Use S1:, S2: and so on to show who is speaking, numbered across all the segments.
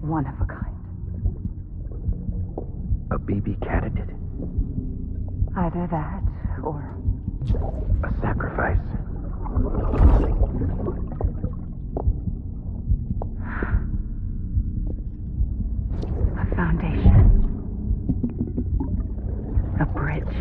S1: One of a kind.
S2: A baby candidate?
S1: Either that, or...
S2: a sacrifice.
S1: A foundation. A bridge.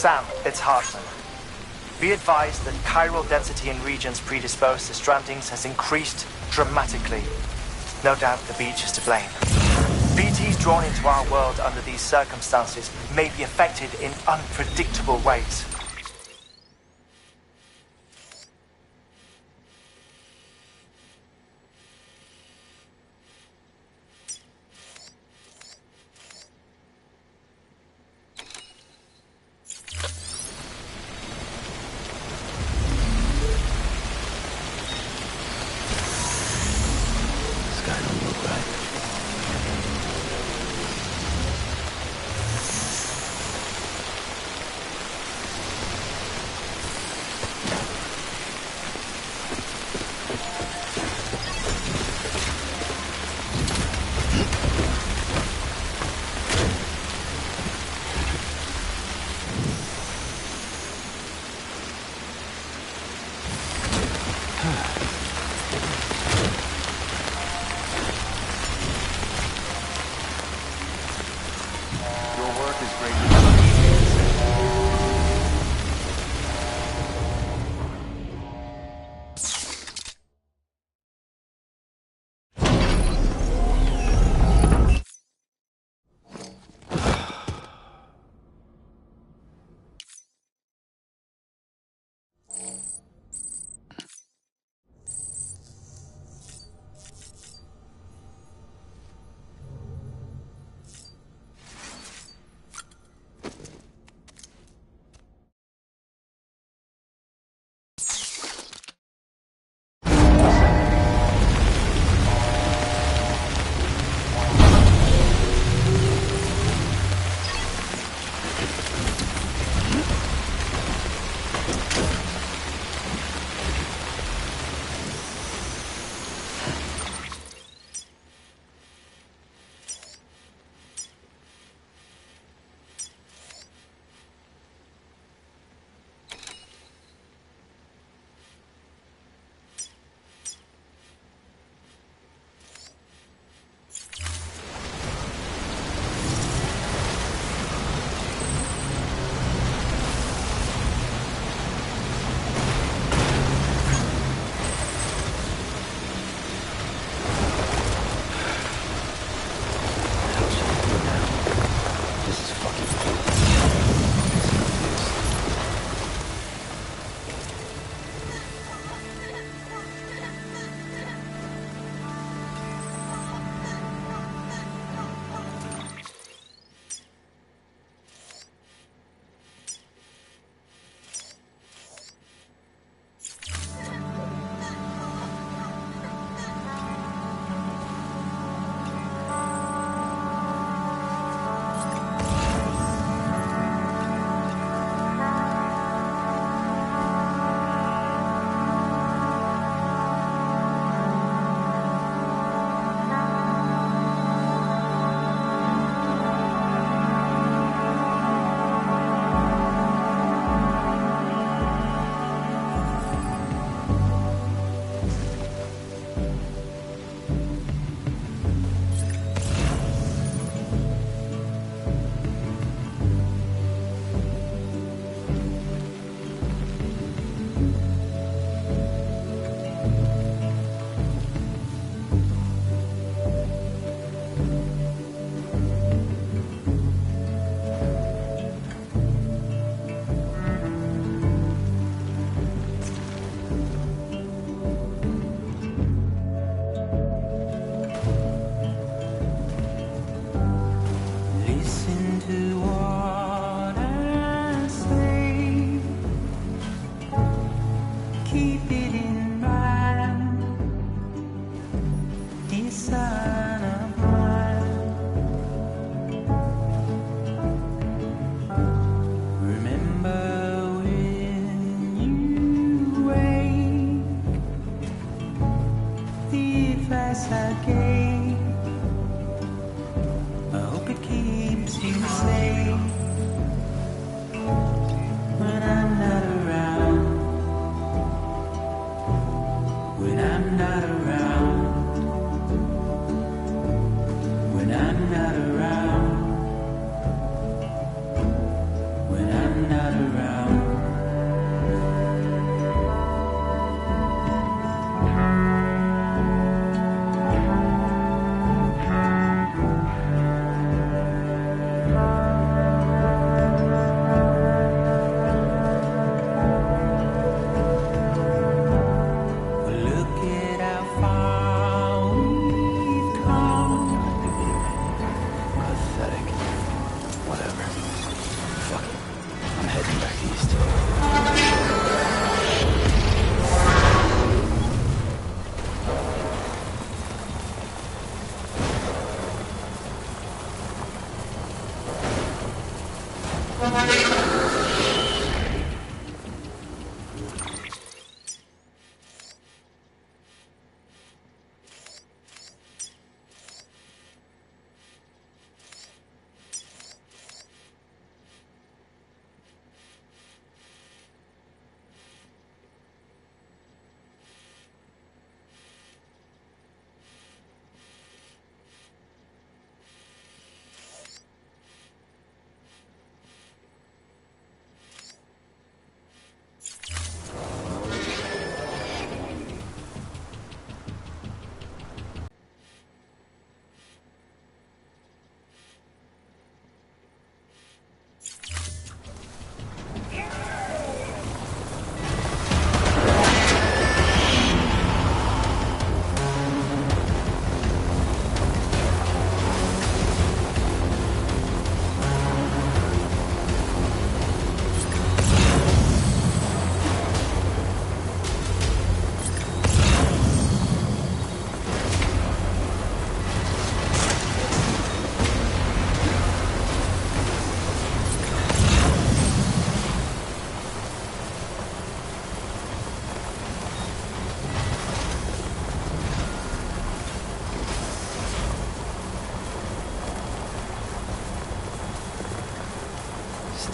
S3: Sam, it's Hartman. Be advised that chiral density in regions predisposed to strandings has increased dramatically. No doubt the beach is to blame. BTs drawn into our world under these circumstances may be affected in unpredictable ways.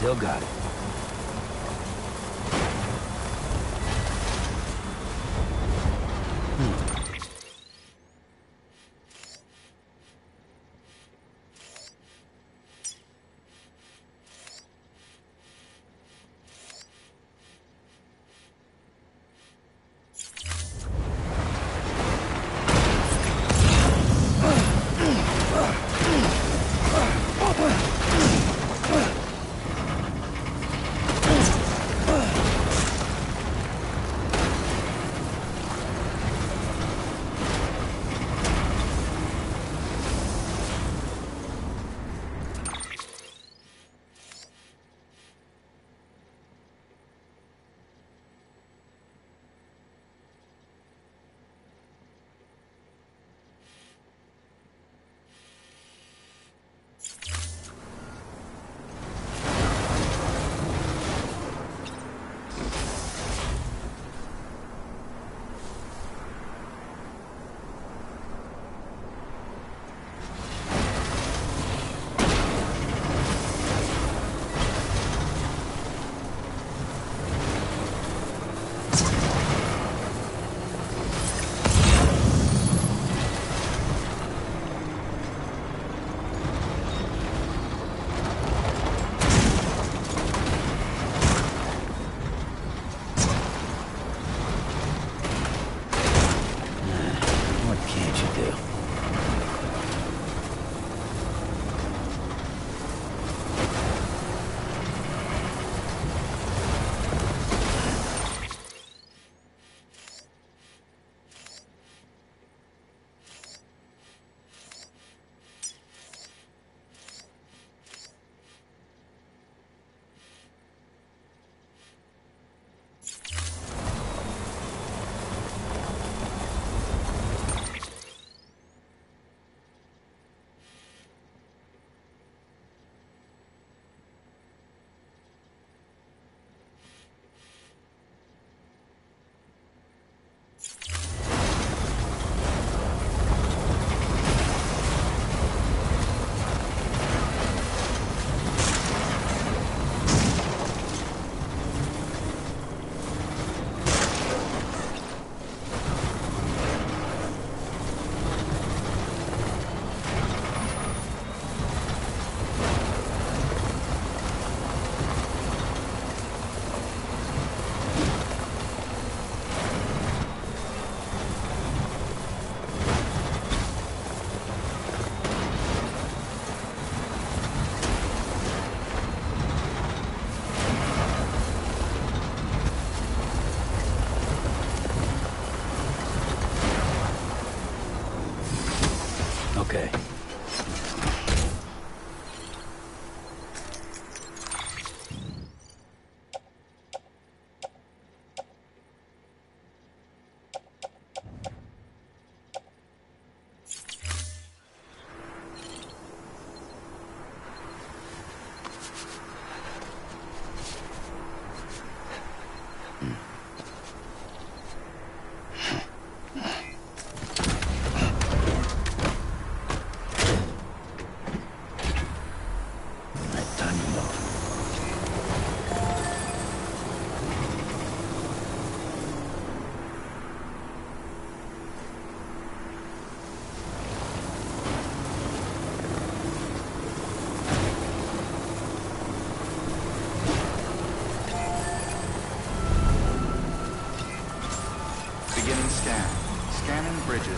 S2: Still got it.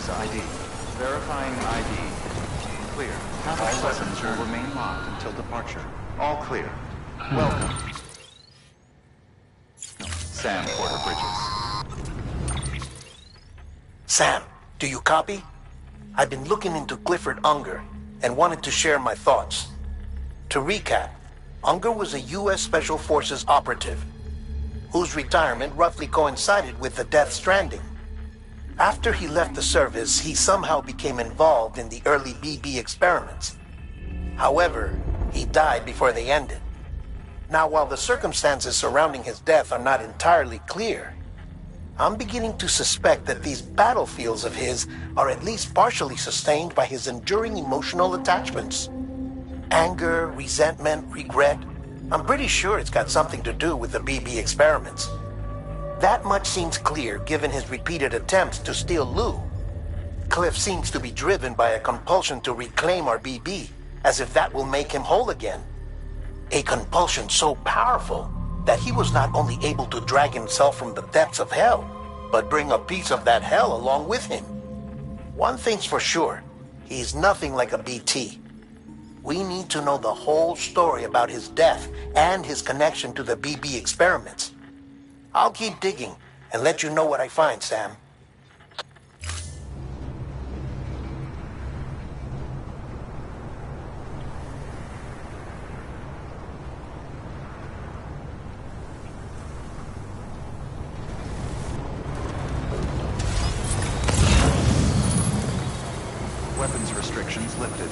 S4: Access ID. Verifying ID. Clear. All weapons will remain locked until departure. All clear. Welcome. Sam Porter Bridges.
S5: Sam, do you copy? I've been looking into Clifford Unger and wanted to share my thoughts. To recap, Unger was a U.S. Special Forces operative whose retirement roughly coincided with the Death Stranding. After he left the service, he somehow became involved in the early BB experiments. However, he died before they ended. Now, while the circumstances surrounding his death are not entirely clear, I'm beginning to suspect that these battlefields of his are at least partially sustained by his enduring emotional attachments. Anger, resentment, regret. I'm pretty sure it's got something to do with the BB experiments. That much seems clear given his repeated attempts to steal Lou. Cliff seems to be driven by a compulsion to reclaim our BB, as if that will make him whole again. A compulsion so powerful that he was not only able to drag himself from the depths of hell, but bring a piece of that hell along with him. One thing's for sure, he's nothing like a BT. We need to know the whole story about his death and his connection to the BB experiments. I'll keep digging and let you know what I find, Sam.
S4: Weapons restrictions lifted.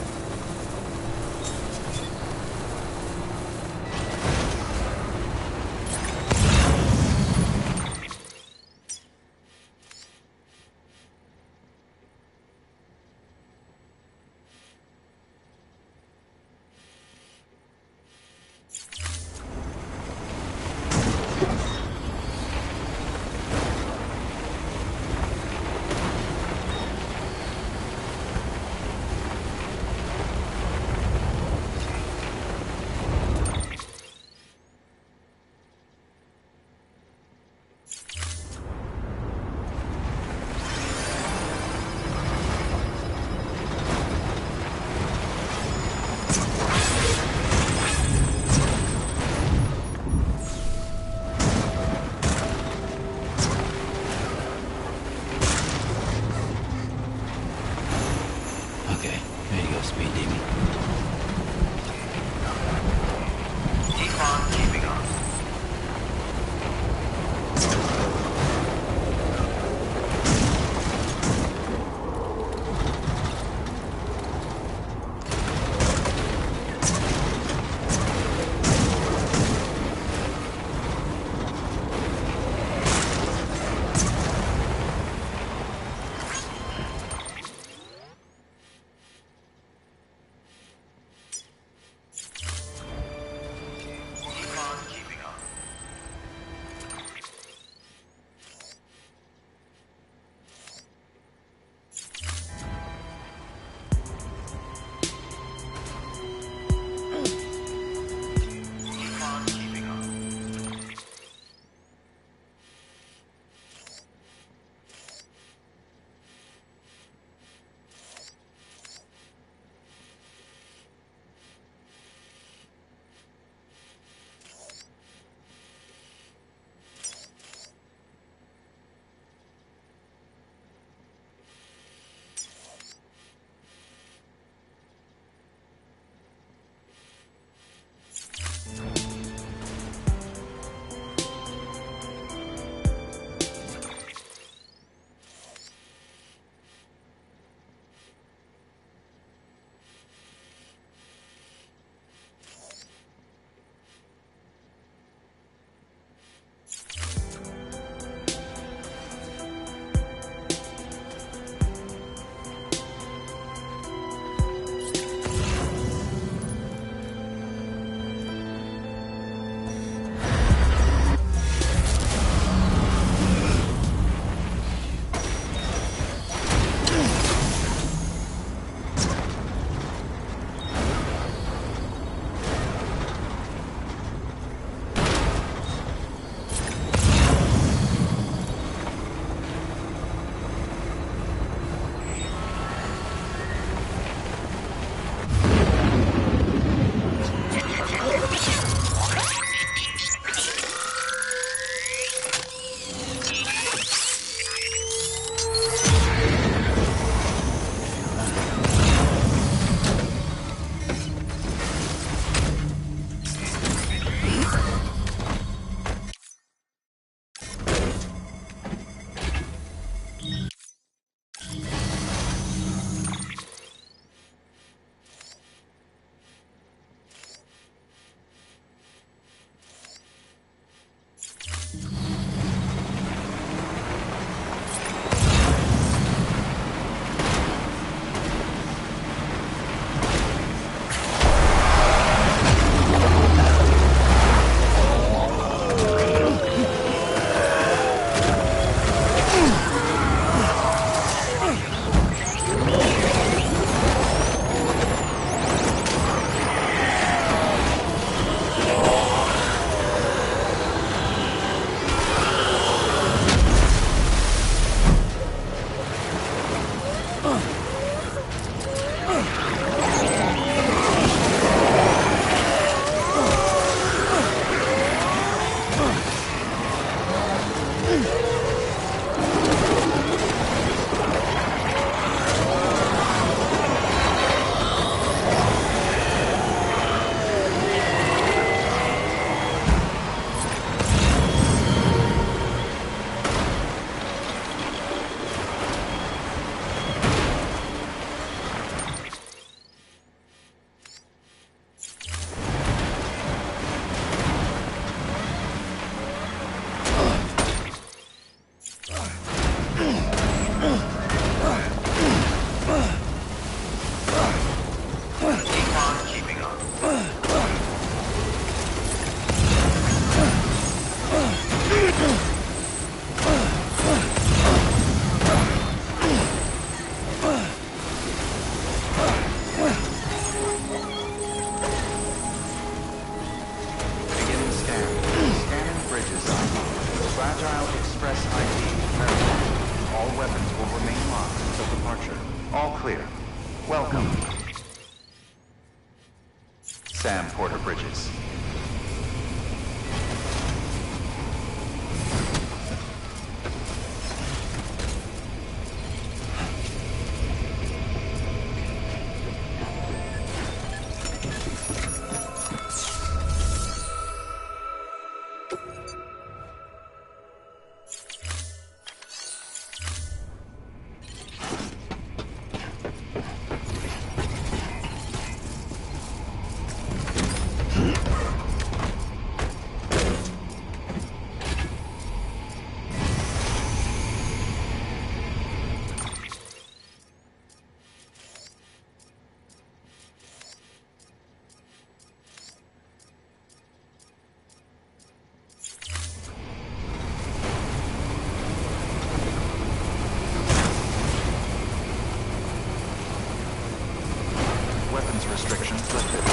S4: Express ID verified. All weapons will remain locked until departure. All clear. Welcome. Sam Porter Bridges. Weapons restrictions lifted.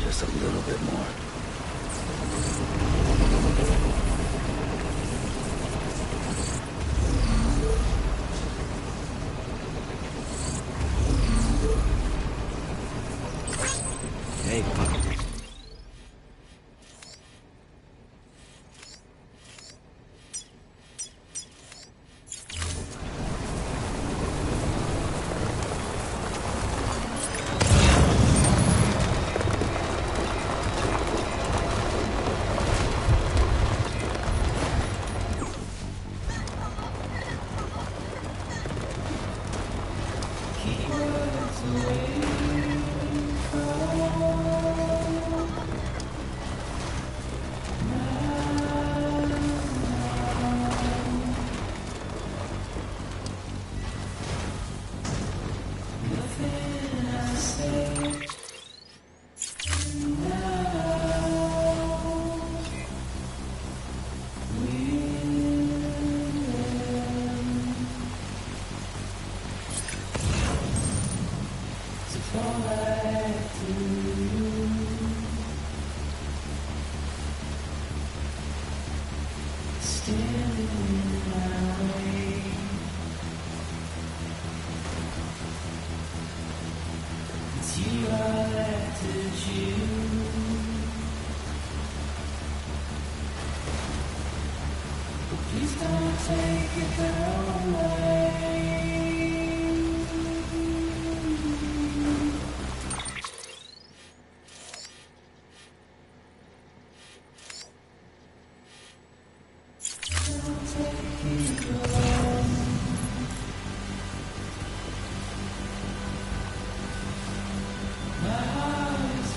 S2: Just a little bit more. Hey, fuck.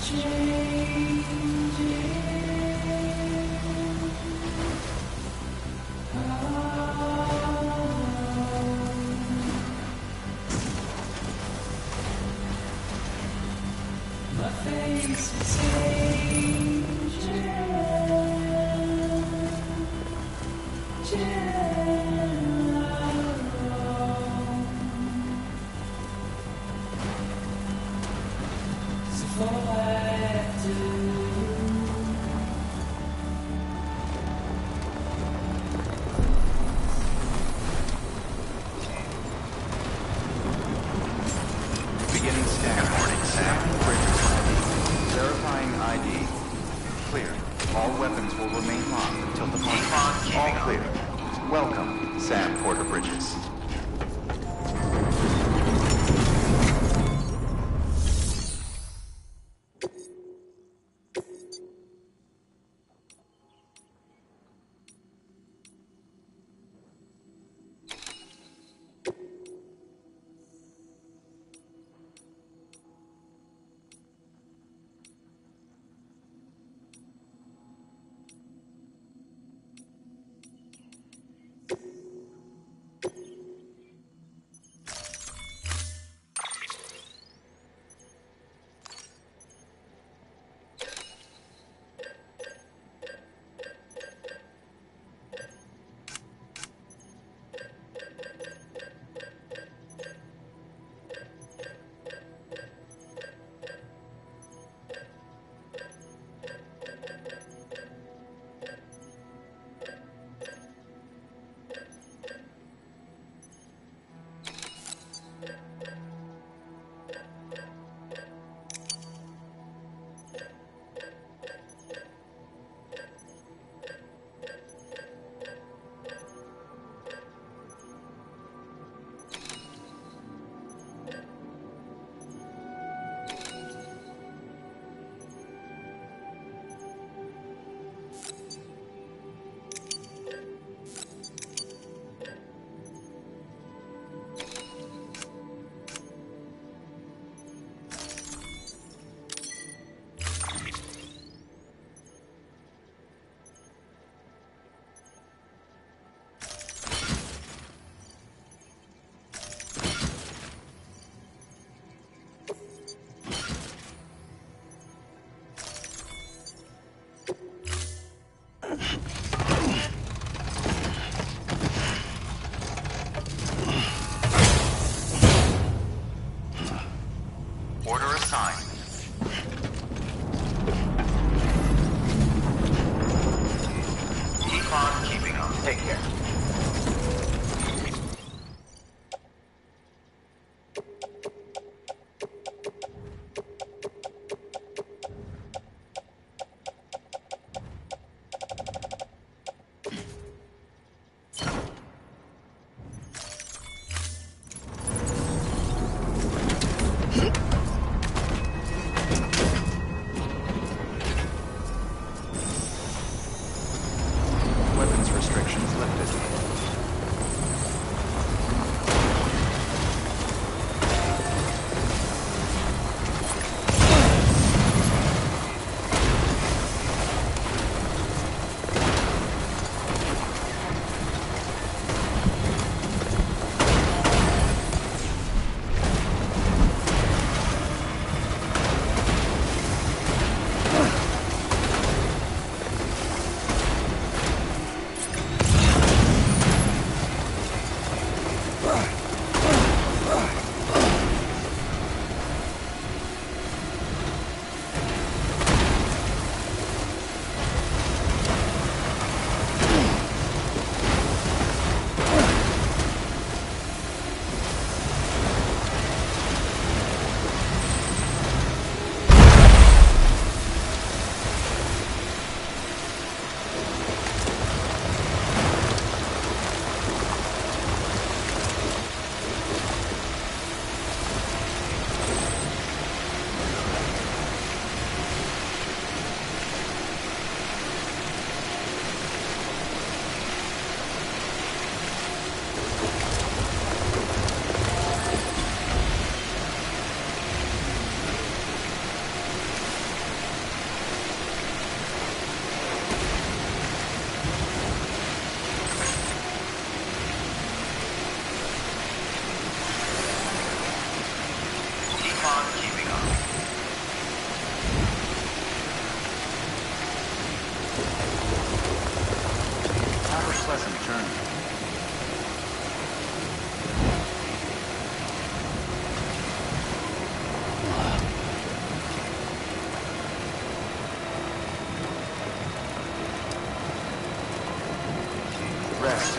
S4: Beginning scan. Good morning, Sam. Bridges ID. Verifying ID. Clear. All weapons will remain locked until the point. All clear. Welcome, Sam Porter Bridges.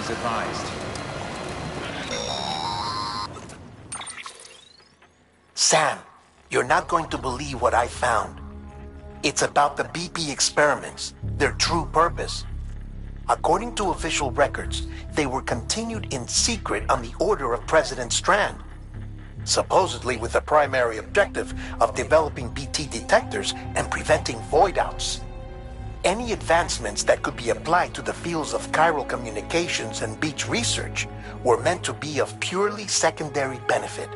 S4: As advised.
S5: Sam, you're not going to believe what I found. It's about the BP experiments, their true purpose. According to official records, they were continued in secret on the order of President Strand, supposedly with the primary objective of developing BT detectors and preventing void-outs. Any advancements that could be applied to the fields of chiral communications and beach research were meant to be of purely secondary benefit.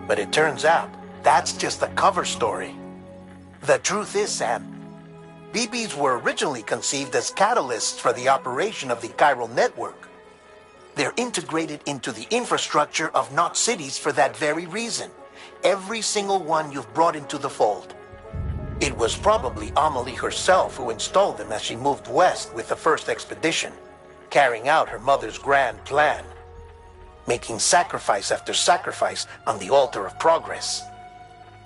S5: But it turns out, that's just a cover story. The truth is, Sam, BBs were originally conceived as catalysts for the operation of the chiral network. They're integrated into the infrastructure of Knot cities for that very reason. Every single one you've brought into the fold. It was probably Amelie herself who installed them as she moved west with the first expedition, carrying out her mother's grand plan, making sacrifice after sacrifice on the altar of progress.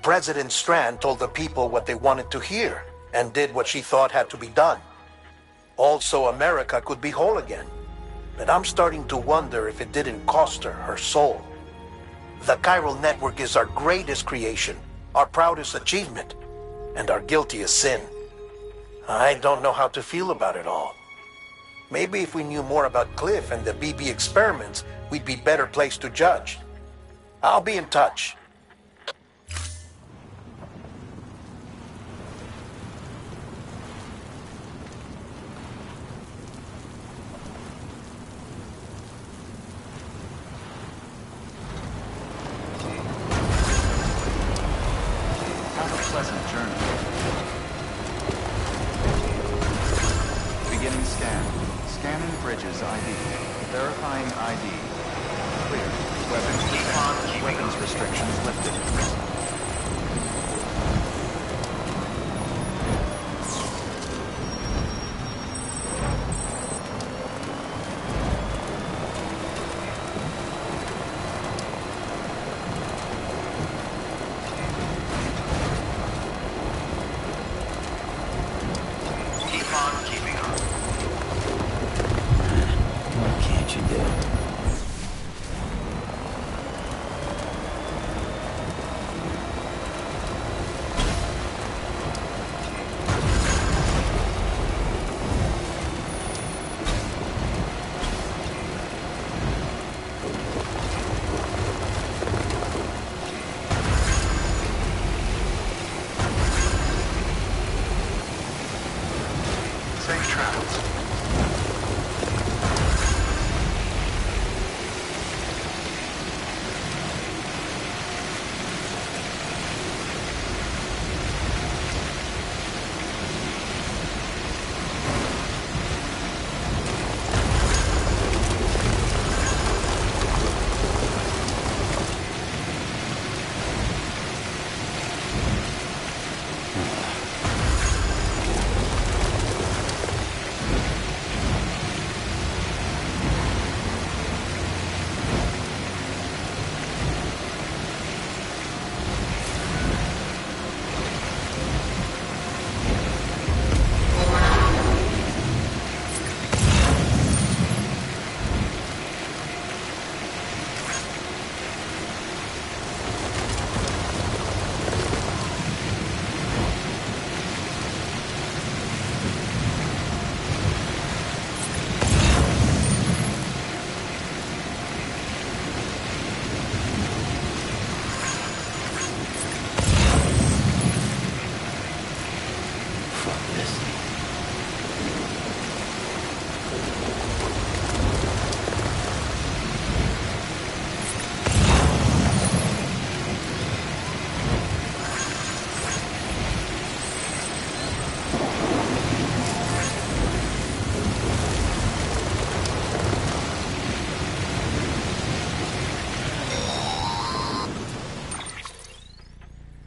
S5: President Strand told the people what they wanted to hear, and did what she thought had to be done. Also, America could be whole again. But I'm starting to wonder if it didn't cost her soul. The chiral network is our greatest creation, our proudest achievement, and our guiltiest sin. I don't know how to feel about it all. Maybe if we knew more about Cliff and the BB experiments, we'd be better placed to judge. I'll be in touch.
S4: Have a pleasant journey. Beginning scan. Scanning bridges ID. Verifying ID. Clear. Weapons restrictions lifted.
S2: What can't you do?
S4: Safe travels.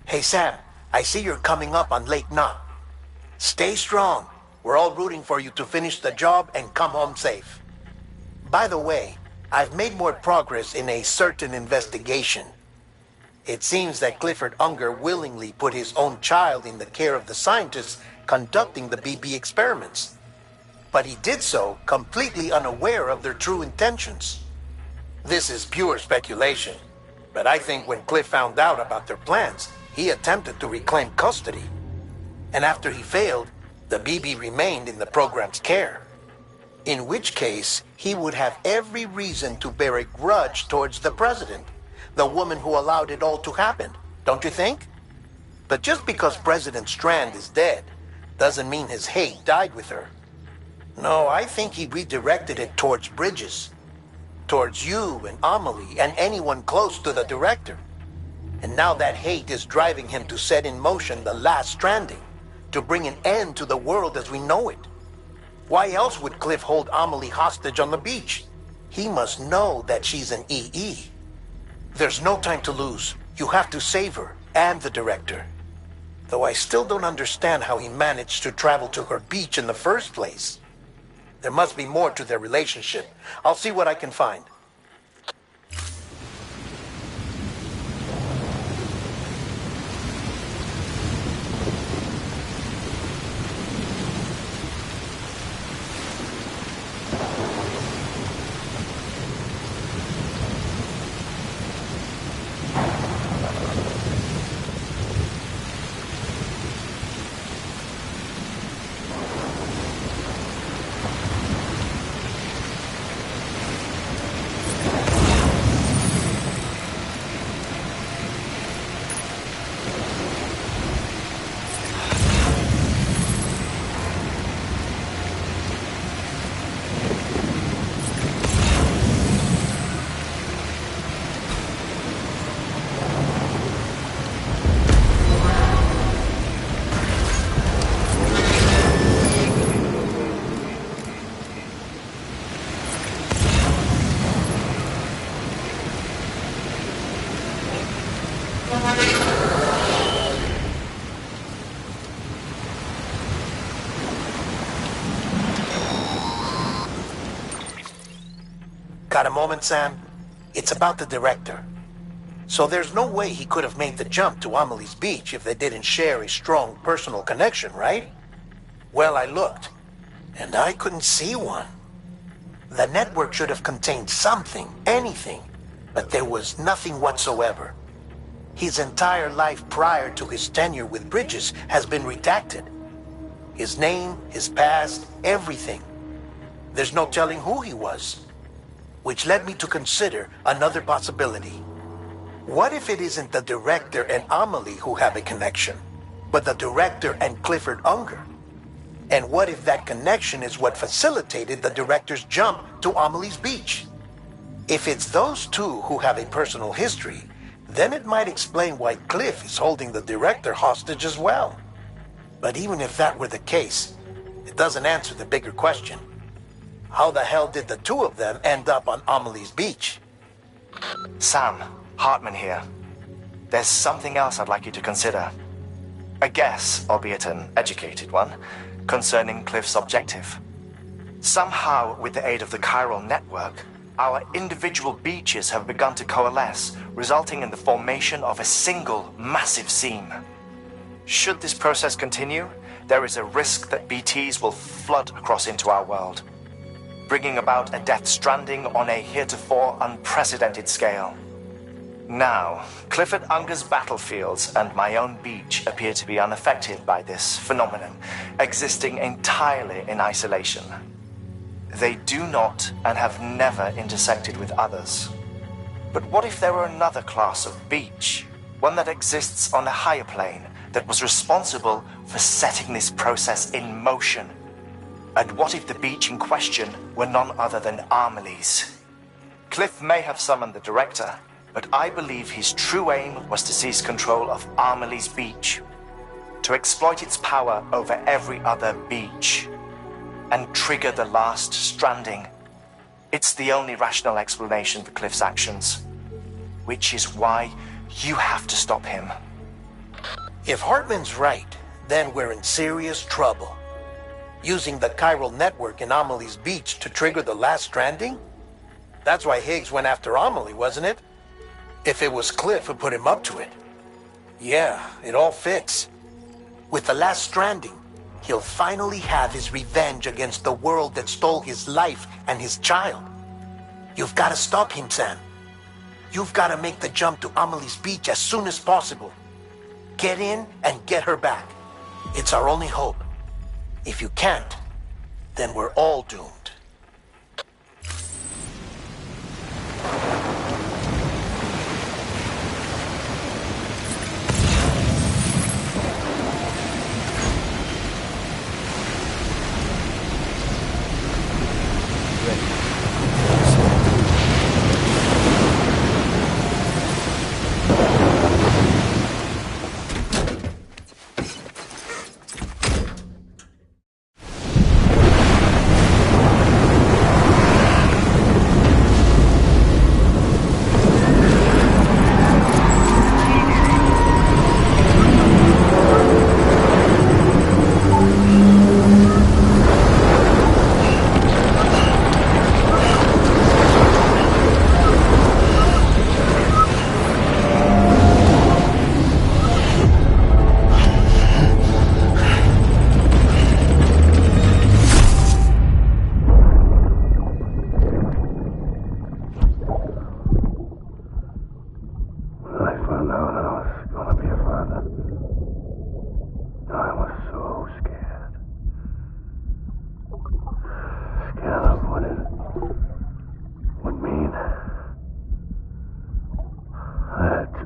S5: Hey Sam, I see you're coming up on Lake Knot. Stay strong. We're all rooting for you to finish the job and come home safe. By the way, I've made more progress in a certain investigation. It seems that Clifford Unger willingly put his own child in the care of the scientists conducting the BB experiments. but he did so completely unaware of their true intentions. This is pure speculation, but I think when Cliff found out about their plans, he attempted to reclaim custody. And after he failed, the BB remained in the program's care. In which case, he would have every reason to bear a grudge towards the president, the woman who allowed it all to happen, don't you think? But just because President Strand is dead, doesn't mean his hate died with her. No, I think he redirected it towards Bridges, towards you and Amelie and anyone close to the director. And now that hate is driving him to set in motion the last Stranding, to bring an end to the world as we know it. Why else would Cliff hold Amelie hostage on the beach? He must know that she's an EE. There's no time to lose. You have to save her and the director. Though I still don't understand how he managed to travel to her beach in the first place. There must be more to their relationship. I'll see what I can find. Got a moment, Sam? It's about the director. So there's no way he could have made the jump to Amelie's beach if they didn't share a strong personal connection, right? Well, I looked, and I couldn't see one. The network should have contained something, anything, but there was nothing whatsoever. His entire life prior to his tenure with Bridges has been redacted. His name, his past, everything. There's no telling who he was. Which led me to consider another possibility. What if it isn't the director and Amelie who have a connection, but the director and Clifford Unger? And what if that connection is what facilitated the director's jump to Amelie's beach? If it's those two who have a personal history, then it might explain why Cliff is holding the director hostage as well. But even if that were the case, it doesn't answer the bigger question. How the hell did the two of them end up on Amelie's beach?
S3: Sam, Hartman here. There's something else I'd like you to consider. A guess, albeit an educated one, concerning Cliff's objective. Somehow, with the aid of the chiral network, our individual beaches have begun to coalesce, resulting in the formation of a single massive seam. Should this process continue, there is a risk that BTs will flood across into our world, bringing about a death stranding on a heretofore unprecedented scale. Now, Clifford Unger's battlefields and my own beach appear to be unaffected by this phenomenon, existing entirely in isolation. They do not and have never intersected with others. But what if there were another class of beach, one that exists on a higher plane, that was responsible for setting this process in motion? And what if the beach in question were none other than Amelie's? Cliff may have summoned the director, but I believe his true aim was to seize control of Amelie's beach, to exploit its power over every other beach, and trigger the last Stranding. It's the only rational explanation for Cliff's actions, which is why you have to stop him.
S5: If Hartman's right, then we're in serious trouble. Using the chiral network in Amelie's beach to trigger the last Stranding? That's why Higgs went after Amelie, wasn't it? If it was Cliff who put him up to it. Yeah, it all fits. With the last Stranding, he'll finally have his revenge against the world that stole his life and his child. You've got to stop him, Sam. You've got to make the jump to Amelie's beach as soon as possible. Get in and get her back. It's our only hope. If you can't, then we're all doomed.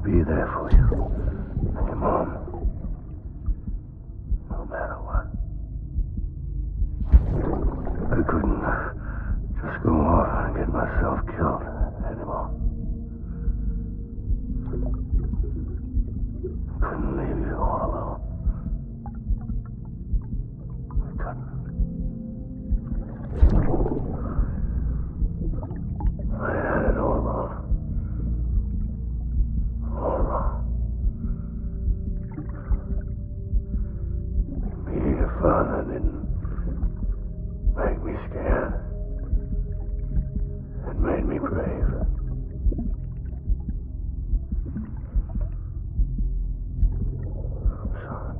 S6: Be there for you and your mom, no matter what. I couldn't just go off and get myself killed anymore. Couldn't leave you all alone. I couldn't. I had it all wrong. Being a father didn't make me scared. It made me brave. I'm sorry.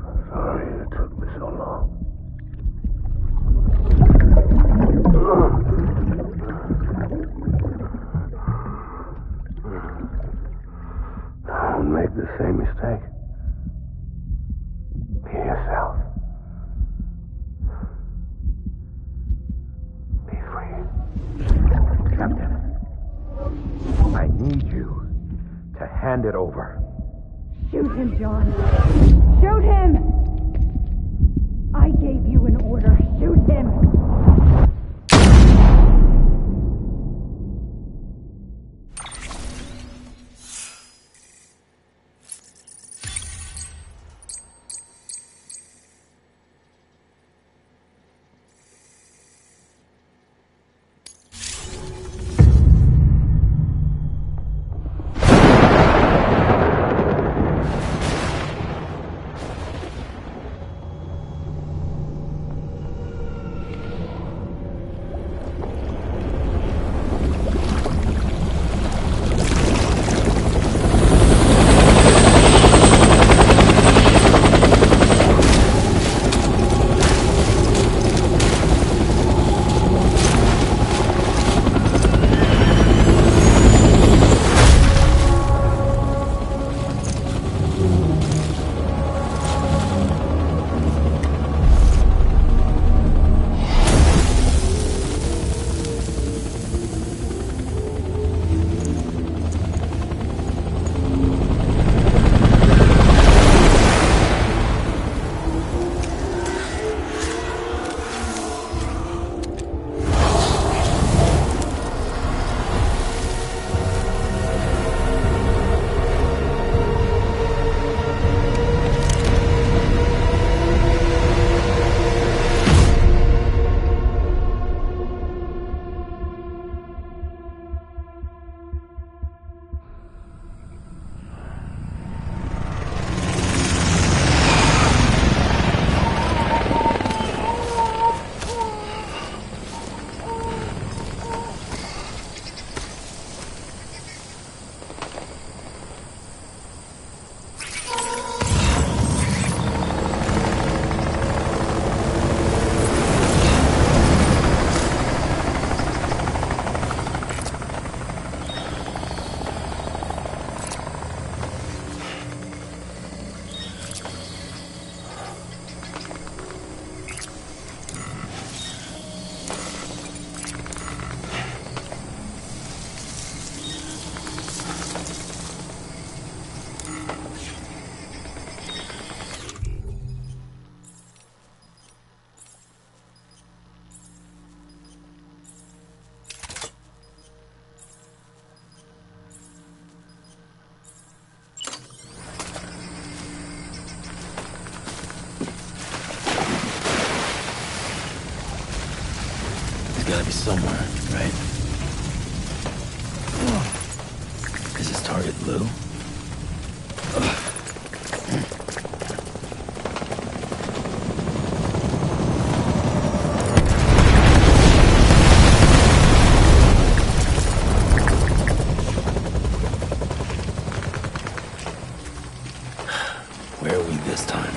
S6: I'm sorry it took me so long. Don't make the same mistake. Be yourself. Be free.
S7: Captain, I need you to hand it over.
S1: Shoot him, John. Shoot him! I gave you an order. Shoot him!
S2: somewhere, right? Is his target Lou? Where are we this time?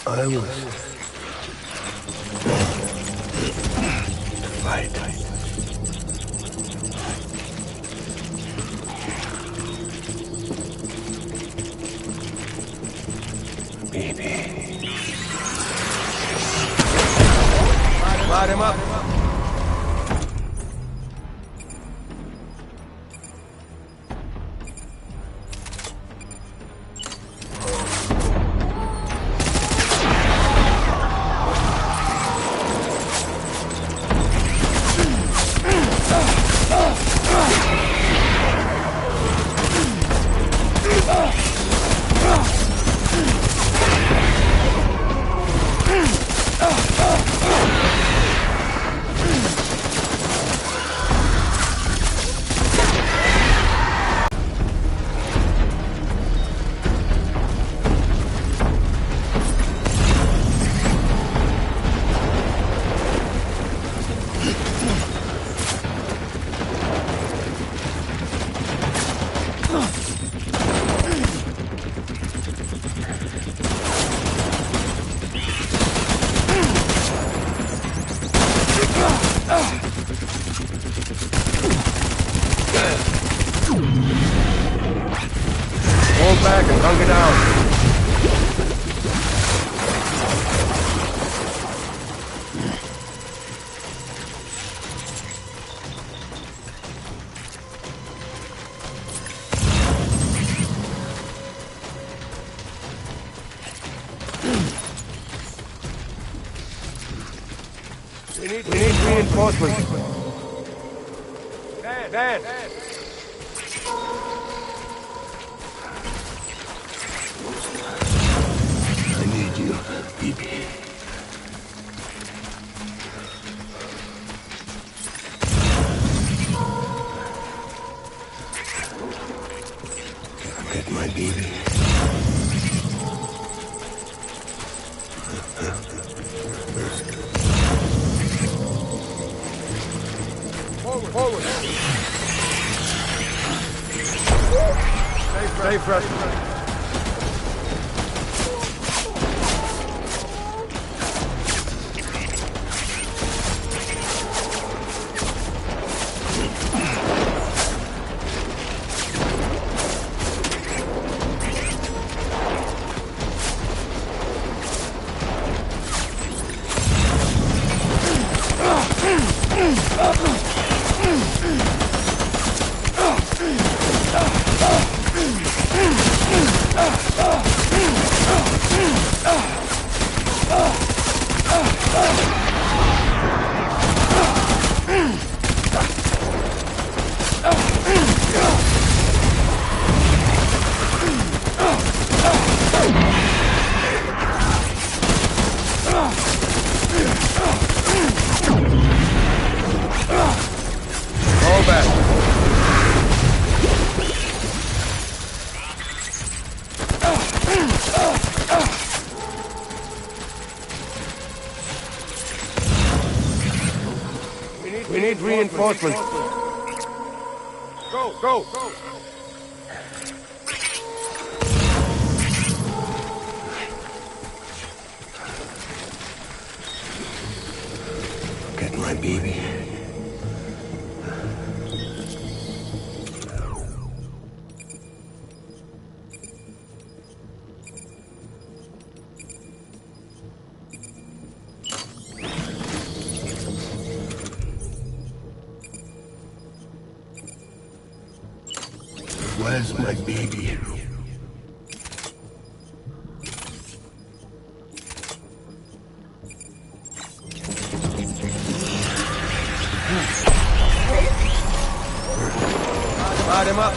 S6: I was fight. Baby.
S7: We need reinforcements. Van!
S2: I need you, BB. Get my baby.
S7: Forward! Stay fresh. We need reinforcements. Go!
S2: Get my baby. Where's my baby?
S7: Light him up.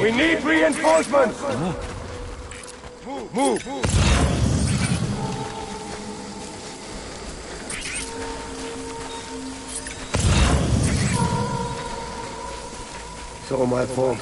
S7: We need reinforcements! Move!
S2: It's all my fault.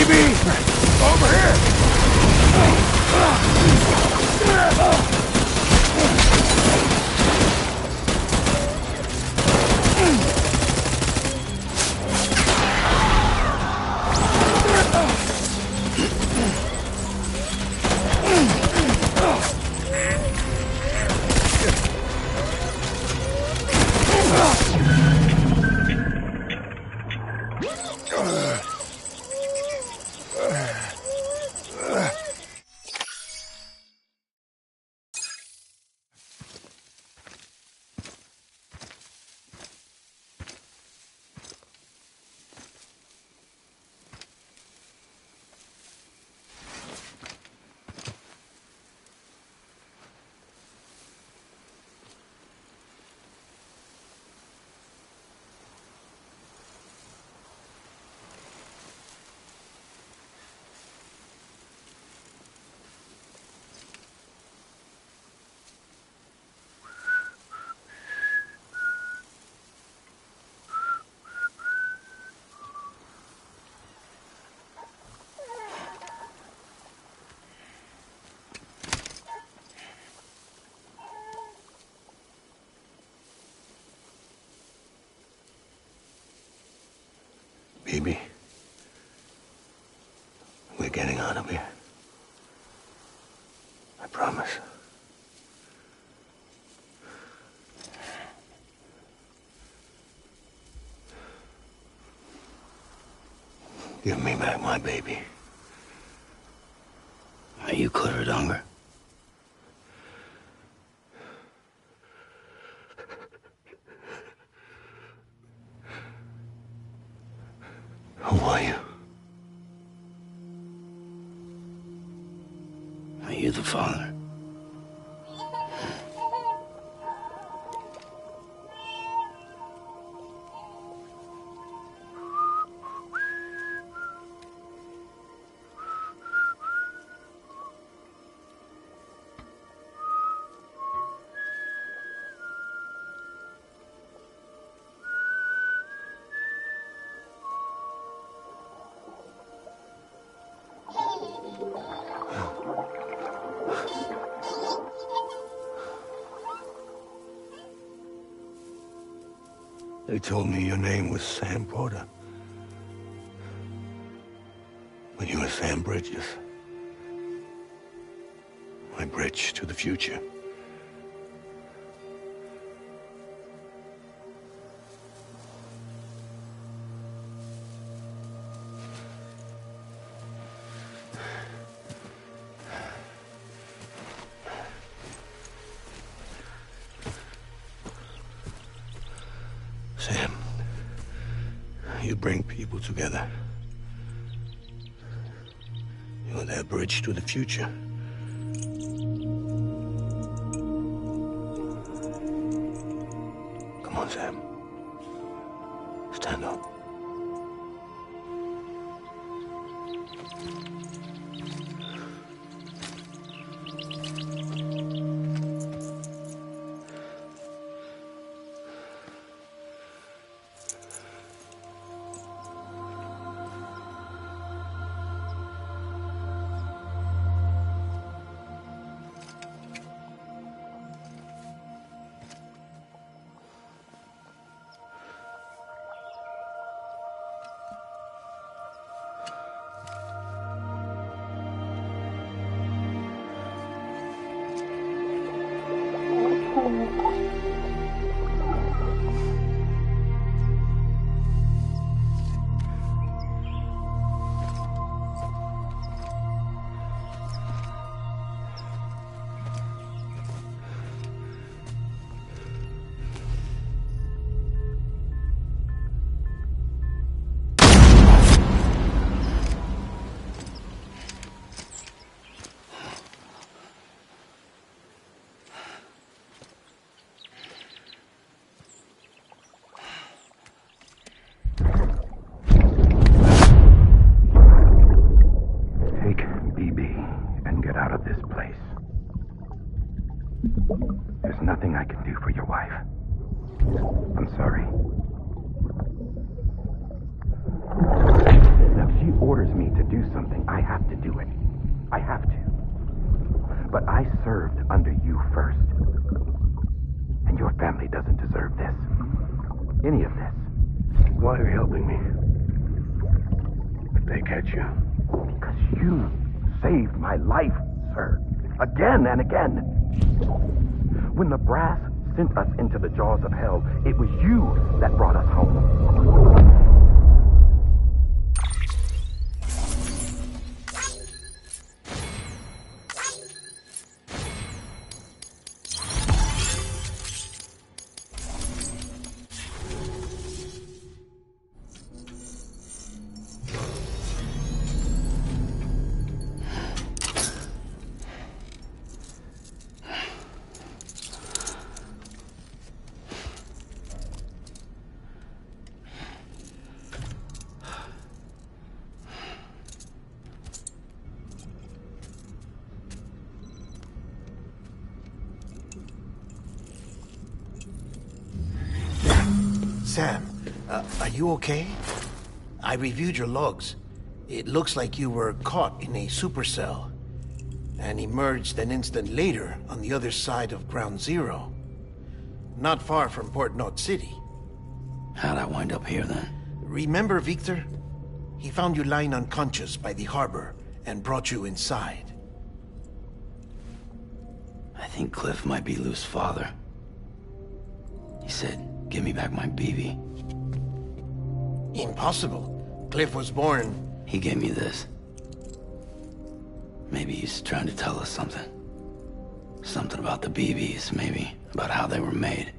S2: baby! Over here! Baby, we're getting out of here. I promise. Give me back my baby.
S8: Are you Clifford Unger?
S2: Who are you?
S8: Are you the father?
S2: They told me your name was Sam Porter. But you were Sam Bridges. My bridge to the future. Sam, you bring people together. You're their bridge to the future. Come on, Sam. Stand up.
S7: orders me to do something, I have to do it. I have to. But I served under you first. And your family doesn't deserve this. Any of this.
S6: Why are you helping me? If they catch you.
S7: Because you saved my life, sir. Again and again. When the brass sent us into the jaws of hell, it was you that brought us home.
S5: Sam, are you okay? I reviewed your logs. It looks like you were caught in a supercell and emerged an instant later on the other side of Ground Zero. Not far from Port Knot City.
S8: How'd I wind up here then?
S5: Remember Victor? He found you lying unconscious by the harbor and brought you inside.
S8: I think Cliff might be Lou's father. He said, give me back my BB.
S5: Impossible. Cliff was born...
S8: He gave me this. Maybe he's trying to tell us something. Something about the BBs, maybe. About how they were made.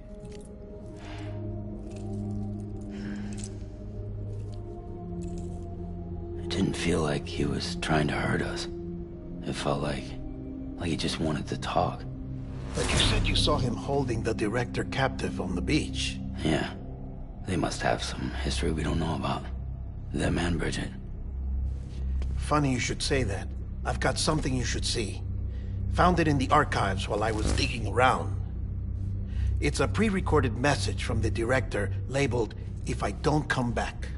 S8: It didn't feel like he was trying to hurt us. It felt like he just wanted to talk.
S5: But you said you saw him holding the director captive on the beach.
S8: Yeah. They must have some history we don't know about. Them and Bridget.
S5: Funny you should say that. I've got something you should see. Found it in the archives while I was digging around. It's a pre-recorded message from the director labeled, "If I don't come back."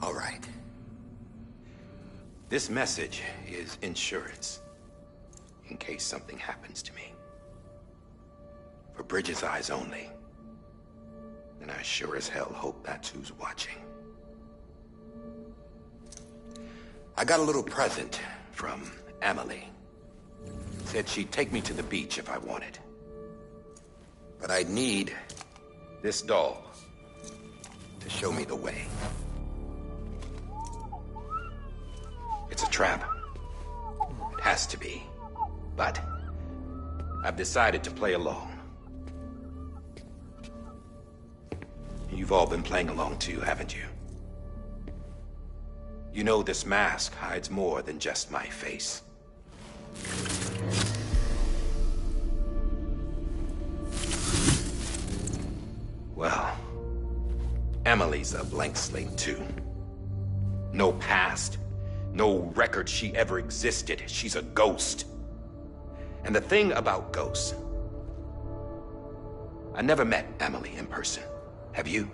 S2: All right. This message is insurance, in case something happens to me. For Bridget's eyes only. And I sure as hell hope that's who's watching. I got a little present from Emily. Said she'd take me to the beach if I wanted. But I'd need this doll to show me the way. It's a trap. It has to be. But I've decided to play along. You've all been playing along too, haven't you? You know this mask hides more than just my face. Well, Emily's a blank slate too. No past. No record she ever existed. She's a ghost. And the thing about ghosts... I never met Emily in person. Have you?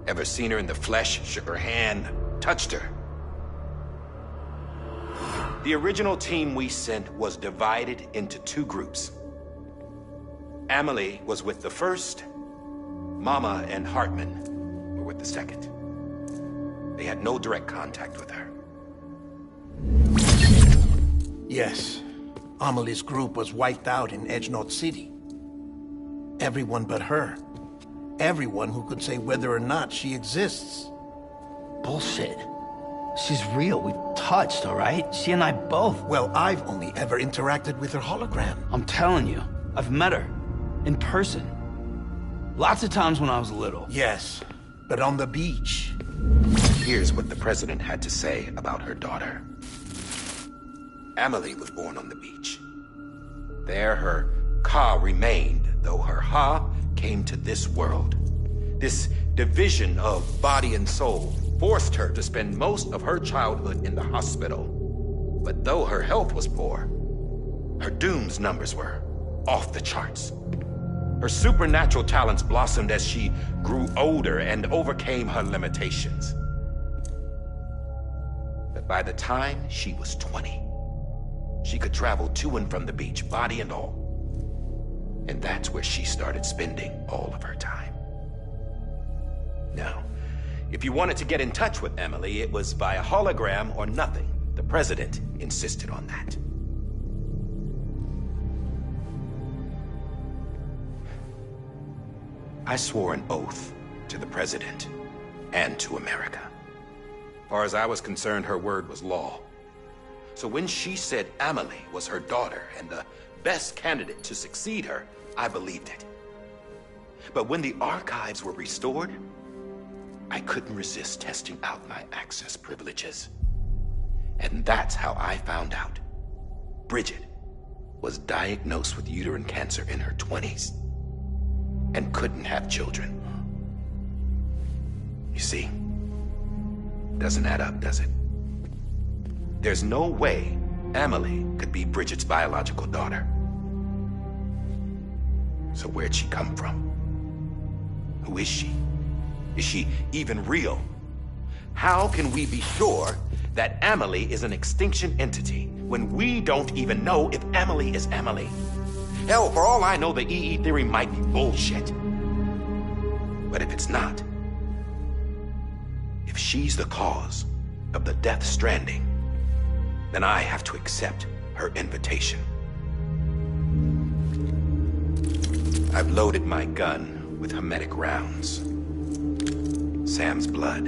S2: Ever seen her in the flesh, shook her hand, touched her? The original team we sent was divided into two groups. Emily was with the first. Mama and Hartman were with the second. They had no direct contact with her.
S5: Yes. Amelie's group was wiped out in Edge Knot City. Everyone but her. Everyone who could say whether or not she exists.
S9: Bullshit. She's real. We've touched, all right? She and I both.
S5: Well, I've only ever interacted with her hologram.
S9: I'm telling you, I've met her. In person. Lots of times when I was little.
S5: Yes, but on the beach.
S2: Here's what the president had to say about her daughter. Emily was born on the beach. There her ka remained, though her ha came to this world. This division of body and soul forced her to spend most of her childhood in the hospital. But though her health was poor, her Doom's numbers were off the charts. Her supernatural talents blossomed as she grew older and overcame her limitations. But by the time she was 20, she could travel to and from the beach, body and all. And that's where she started spending all of her time. Now, if you wanted to get in touch with Emily, it was via hologram or nothing. The president insisted on that. I swore an oath to the president and to America. As far as I was concerned, her word was law. So when she said Emily was her daughter and the best candidate to succeed her, I believed it. But when the archives were restored, I couldn't resist testing out my access privileges. And that's how I found out Bridget was diagnosed with uterine cancer in her 20s and couldn't have children. You see, doesn't add up, does it? There's no way Emily could be Bridget's biological daughter. So where'd she come from? Who is she? Is she even real? How can we be sure that Emily is an extinction entity when we don't even know if Emily is Emily? Hell, for all I know, the EE theory might be bullshit. But if it's not, if she's the cause of the death stranding, then I have to accept her invitation. I've loaded my gun with hermetic rounds. Sam's blood.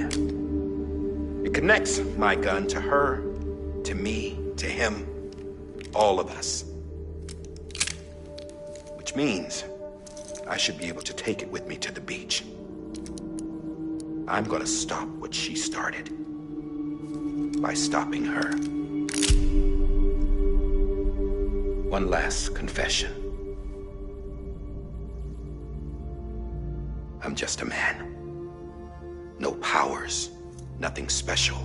S2: It connects my gun to her, to me, to him, all of us. Which means I should be able to take it with me to the beach. I'm gonna stop what she started by stopping her. One last confession. I'm just a man. No powers, nothing special.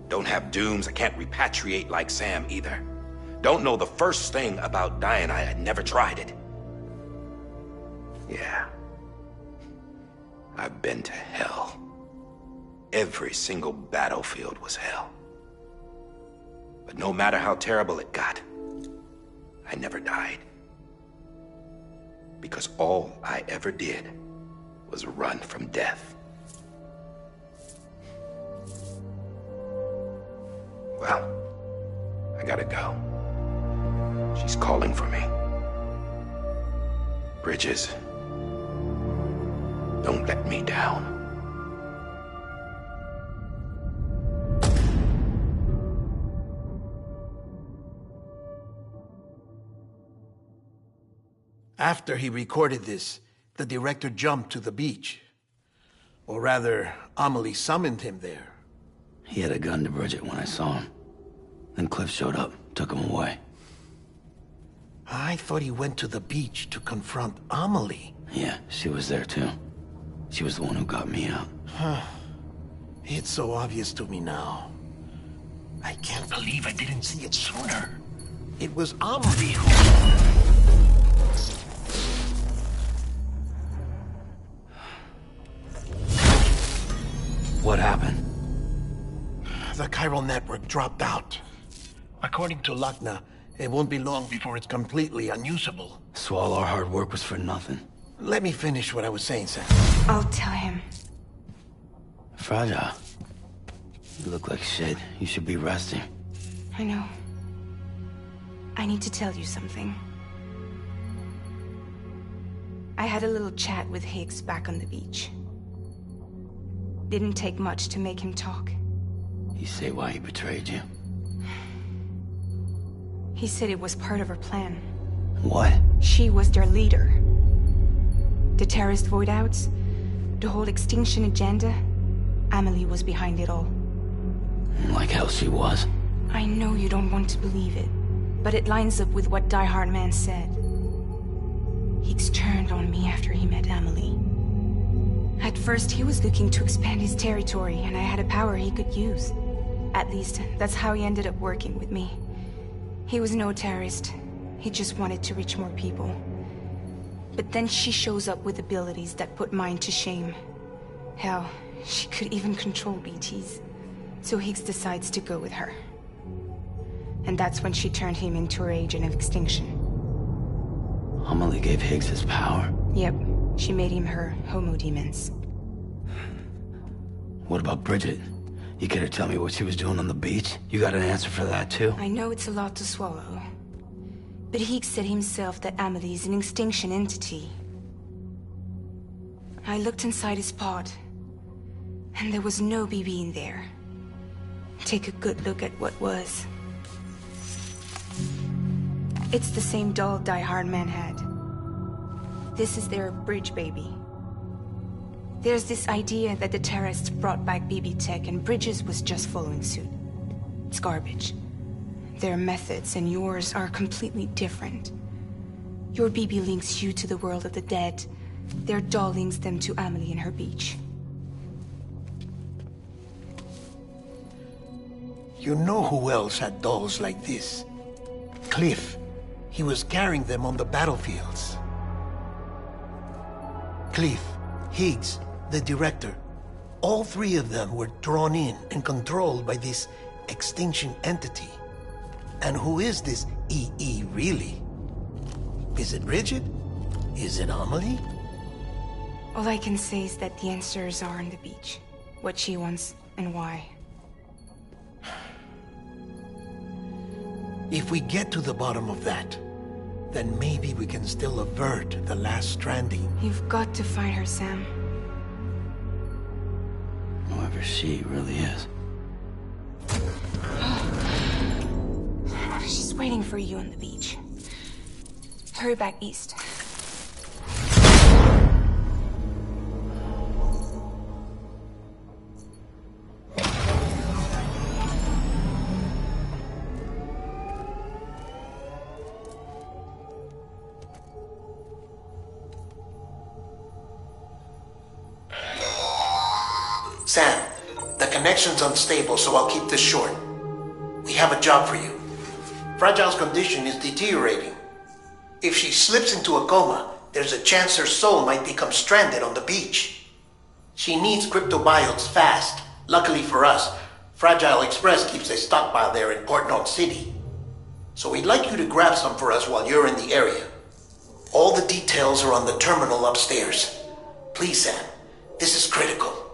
S2: Don't have dooms, I can't repatriate like Sam either. Don't know the first thing about dying, I had never tried it. Yeah. I've been to hell. Every single battlefield was hell. But no matter how terrible it got, I never died. Because all I ever did was run from death. Well, I gotta go. She's calling for me. Bridges, don't let me down.
S5: After he recorded this, the director jumped to the beach. Or rather, Amelie summoned him there.
S8: He had a gun to Bridget when I saw him. Then Cliff showed up, took him away.
S5: I thought he went to the beach to confront Amelie.
S8: Yeah, she was there too. She was the one who got me out.
S5: It's so obvious to me now. I can't believe I didn't see it sooner. It was Amelie who...
S8: What happened?
S5: The chiral network dropped out. According to Lakna, it won't be long before it's completely unusable.
S8: So all our hard work was for nothing.
S5: Let me finish what I was saying, Sam.
S1: I'll tell him.
S8: Fragile. You look like shit. You should be resting.
S1: I know. I need to tell you something. I had a little chat with Higgs back on the beach. Didn't take much to make him talk.
S8: You say why he betrayed you?
S1: He said it was part of her plan.
S8: What?
S1: She was their leader. The terrorist void outs, the whole extinction agenda, Amelie was behind it all.
S8: Like hell she was.
S1: I know you don't want to believe it, but it lines up with what Die Hard Man said. Higgs turned on me after he met Amelie. At first, he was looking to expand his territory, and I had a power he could use. At least, that's how he ended up working with me. He was no terrorist. He just wanted to reach more people. But then she shows up with abilities that put mine to shame. Hell, she could even control BTs. So Higgs decides to go with her. And that's when she turned him into her agent of extinction.
S8: Amelie gave Higgs his power?
S1: Yep. She made him her homo demons.
S8: What about Bridget? You care to tell me what she was doing on the beach? You got an answer for that, too?
S1: I know it's a lot to swallow. But Higgs said himself that Amelie is an extinction entity. I looked inside his pod, and there was no BB in there. Take a good look at what was. It's the same doll Die Hard Man had. This is their bridge baby. There's this idea that the terrorists brought back BB tech and Bridges was just following suit. It's garbage. Their methods and yours are completely different. Your BB links you to the world of the dead. Their doll links them to Amelie and her beach.
S5: You know who else had dolls like this? Cliff. He was carrying them on the battlefields. Cliff, Higgs, the director. All three of them were drawn in and controlled by this extinction entity. And who is this EE really? Is it Bridget? Is it Amelie?
S1: All I can say is that the answers are on the beach. What she wants and why.
S5: If we get to the bottom of that, then maybe we can still avert the last stranding.
S1: You've got to find her, Sam.
S8: Whoever she really is.
S1: She's waiting for you on the beach. Hurry back east.
S5: Sam, the connection's unstable, so I'll keep this short. We have a job for you. Fragile's condition is deteriorating. If she slips into a coma, there's a chance her soul might become stranded on the beach. She needs cryptobiotes fast. Luckily for us, Fragile Express keeps a stockpile there in Port North City. So we'd like you to grab some for us while you're in the area. All the details are on the terminal upstairs. Please, Sam, this is critical.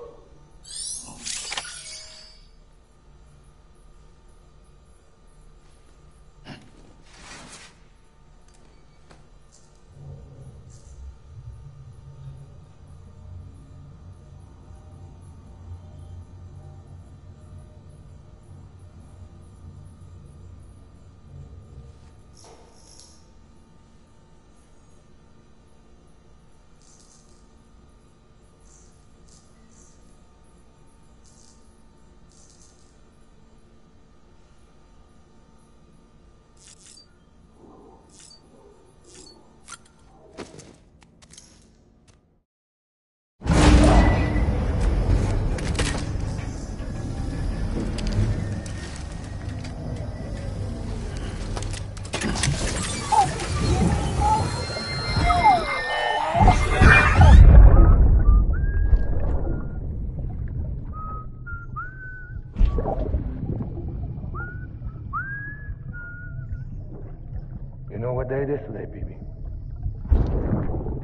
S6: You know what day it is today, BB?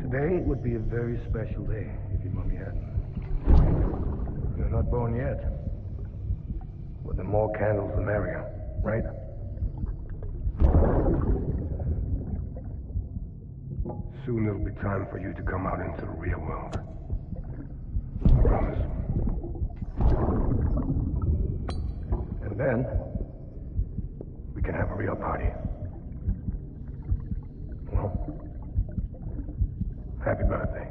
S6: Today would be a very special day if your mommy hadn't. You're not born yet. But the more candles, the merrier, right? Soon it'll be time for you to come out into the real world. I promise. And then, we can have a real party. Well, happy birthday.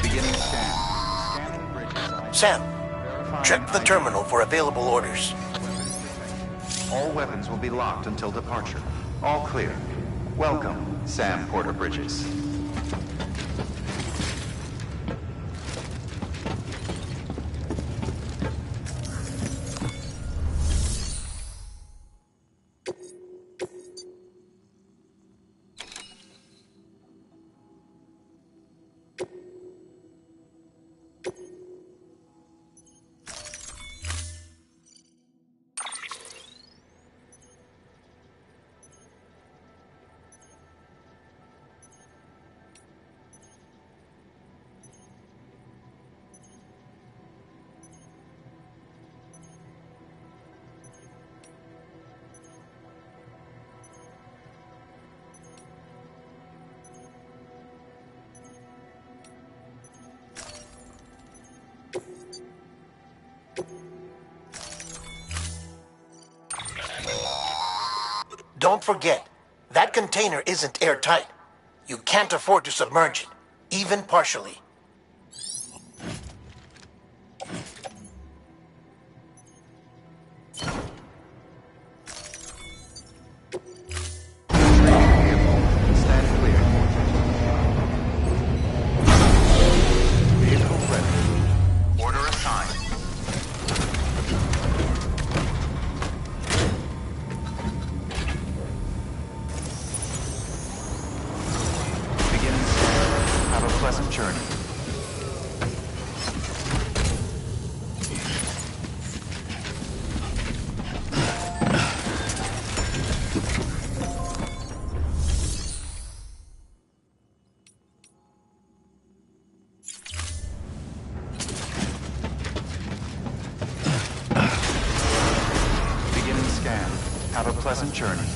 S4: Beginning
S5: Sam, check the terminal for available orders.
S4: All weapons will be locked until departure. All clear. Welcome, Sam Porter Bridges.
S5: Don't forget, that container isn't airtight. You can't afford to submerge it, even partially.
S4: Stand clear. Vehicle ready. Order assigned. Have a pleasant journey. Beginning scan. Have a pleasant journey.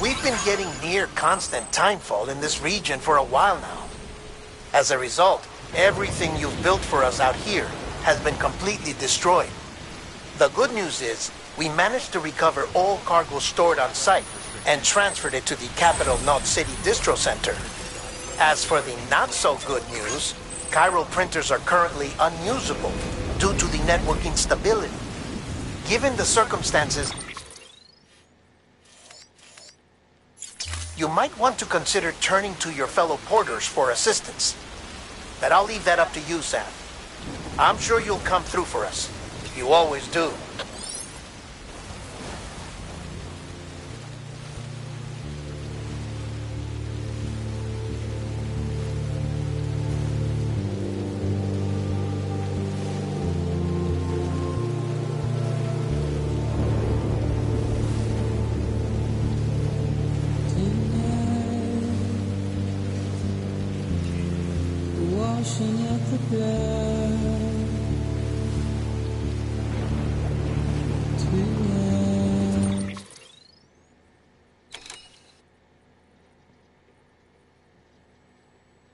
S5: We've been getting near constant timefall in this region for a while now. As a result, everything you've built for us out here has been completely destroyed. The good news is, we managed to recover all cargo stored on site and transferred it to the Capital Knot City Distro Center. As for the not-so-good news, chiral printers are currently unusable due to the network instability. Given the circumstances, you might want to consider turning to your fellow porters for assistance. But I'll leave that up to you, Sam. I'm sure you'll come through for us. You always do.
S10: Washing up the blood.